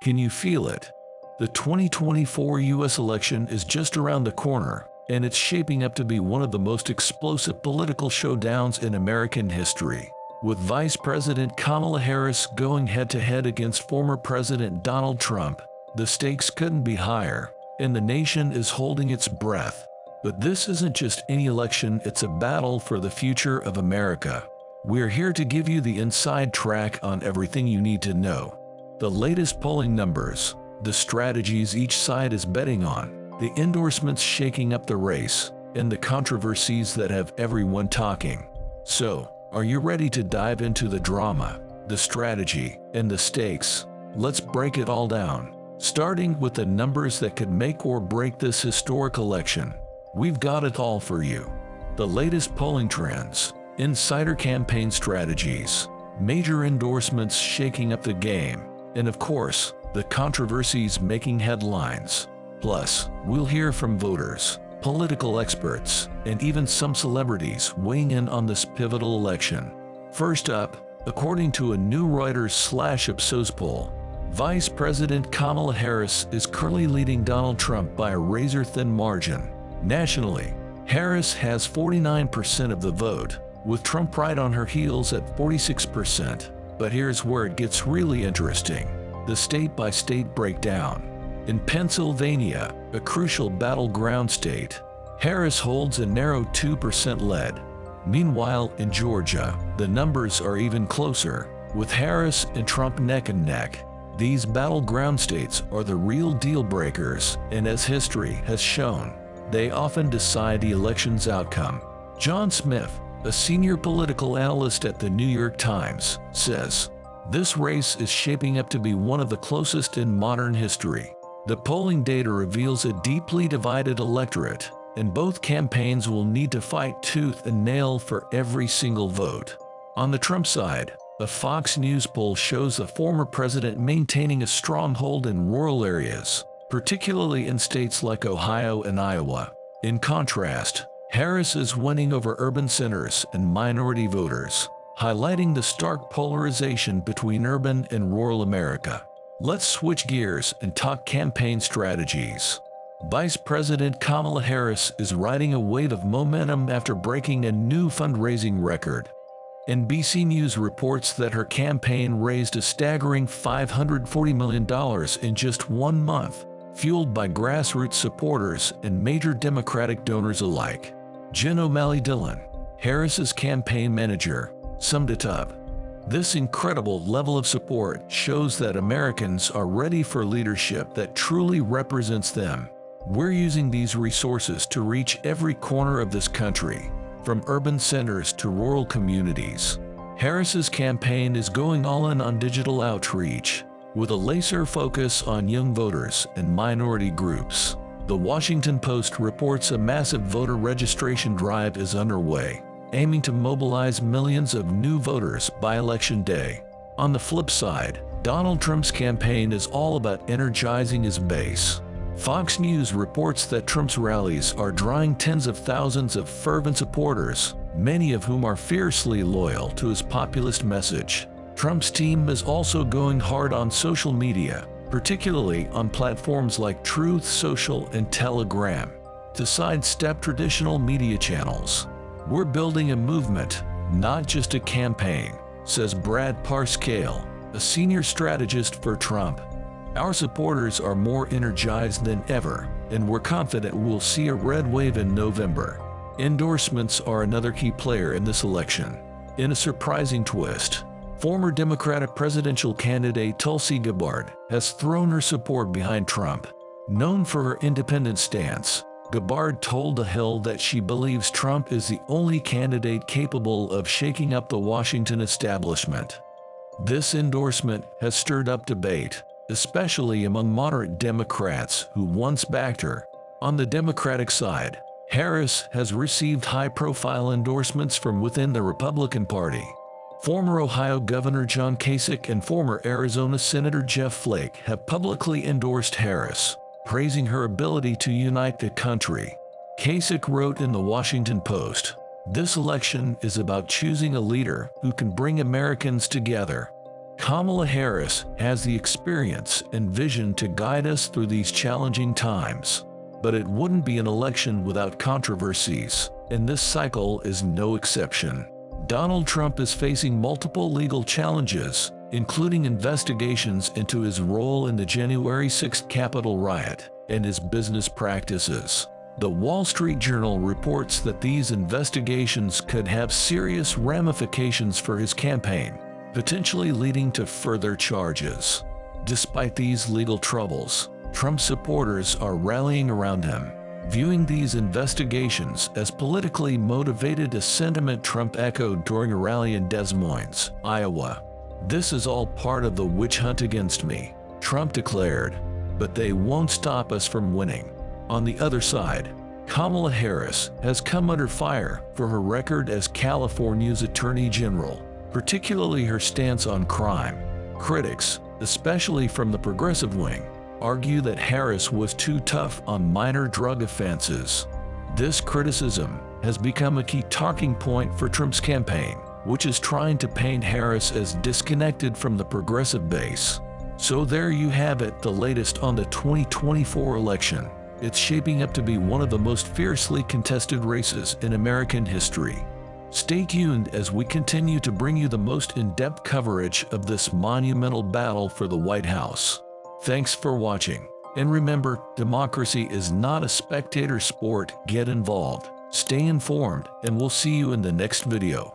Can you feel it? The 2024 U.S. election is just around the corner, and it's shaping up to be one of the most explosive political showdowns in American history. With Vice President Kamala Harris going head-to-head against former President Donald Trump, the stakes couldn't be higher, and the nation is holding its breath. But this isn't just any election, it's a battle for the future of America. We're here to give you the inside track on everything you need to know. The latest polling numbers, the strategies each side is betting on, the endorsements shaking up the race, and the controversies that have everyone talking. So, are you ready to dive into the drama, the strategy, and the stakes? Let's break it all down. Starting with the numbers that could make or break this historic election. We've got it all for you. The latest polling trends, insider campaign strategies, major endorsements shaking up the game, and of course, the controversies making headlines. Plus, we'll hear from voters, political experts, and even some celebrities weighing in on this pivotal election. First up, according to a new Reuters/Ipsos poll, Vice President Kamala Harris is currently leading Donald Trump by a razor-thin margin. Nationally, Harris has 49% of the vote, with Trump right on her heels at 46%. But here's where it gets really interesting. The state-by-state breakdown. In Pennsylvania, a crucial battleground state, Harris holds a narrow 2% lead. Meanwhile, in Georgia, the numbers are even closer, with Harris and Trump neck and neck. These battleground states are the real deal breakers, and as history has shown, they often decide the election's outcome. John Smith, a senior political analyst at the New York Times, says, "This race is shaping up to be one of the closest in modern history. The polling data reveals a deeply divided electorate, and both campaigns will need to fight tooth and nail for every single vote." On the Trump side, a Fox News poll shows the former president maintaining a stronghold in rural areas, particularly in states like Ohio and Iowa. In contrast, Harris is winning over urban centers and minority voters, highlighting the stark polarization between urban and rural America. Let's switch gears and talk campaign strategies. Vice President Kamala Harris is riding a wave of momentum after breaking a new fundraising record. NBC News reports that her campaign raised a staggering $540 million in just 1 month, fueled by grassroots supporters and major Democratic donors alike. Jen O'Malley-Dillon, Harris's campaign manager, summed it up. "This incredible level of support shows that Americans are ready for leadership that truly represents them. We're using these resources to reach every corner of this country, from urban centers to rural communities." Harris's campaign is going all in on digital outreach, with a laser focus on young voters and minority groups. The Washington Post reports a massive voter registration drive is underway, aiming to mobilize millions of new voters by Election Day. On the flip side, Donald Trump's campaign is all about energizing his base. Fox News reports that Trump's rallies are drawing tens of thousands of fervent supporters, many of whom are fiercely loyal to his populist message. Trump's team is also going hard on social media, particularly on platforms like Truth Social and Telegram, to sidestep traditional media channels. "We're building a movement, not just a campaign," says Brad Parscale, a senior strategist for Trump. "Our supporters are more energized than ever, and we're confident we'll see a red wave in November." Endorsements are another key player in this election. In a surprising twist, former Democratic presidential candidate Tulsi Gabbard has thrown her support behind Trump. Known for her independent stance, Gabbard told The Hill that she believes Trump is the only candidate capable of shaking up the Washington establishment. This endorsement has stirred up debate, especially among moderate Democrats who once backed her. On the Democratic side, Harris has received high-profile endorsements from within the Republican Party. Former Ohio Governor John Kasich and former Arizona Senator Jeff Flake have publicly endorsed Harris, praising her ability to unite the country. Kasich wrote in the Washington Post, "This election is about choosing a leader who can bring Americans together." Kamala Harris has the experience and vision to guide us through these challenging times. But it wouldn't be an election without controversies, and this cycle is no exception. Donald Trump is facing multiple legal challenges, including investigations into his role in the January 6th Capitol riot and his business practices. The Wall Street Journal reports that these investigations could have serious ramifications for his campaign, potentially leading to further charges. Despite these legal troubles, Trump supporters are rallying around him, viewing these investigations as politically motivated, a sentiment Trump echoed during a rally in Des Moines, Iowa. "This is all part of the witch hunt against me," Trump declared, "but they won't stop us from winning." On the other side, Kamala Harris has come under fire for her record as California's Attorney General, particularly her stance on crime. Critics, especially from the progressive wing, argue that Harris was too tough on minor drug offenses. This criticism has become a key talking point for Trump's campaign, which is trying to paint Harris as disconnected from the progressive base. So there you have it, the latest on the 2024 election. It's shaping up to be one of the most fiercely contested races in American history. Stay tuned as we continue to bring you the most in-depth coverage of this monumental battle for the White House. Thanks for watching. And remember, democracy is not a spectator sport. Get involved, stay informed, and we'll see you in the next video.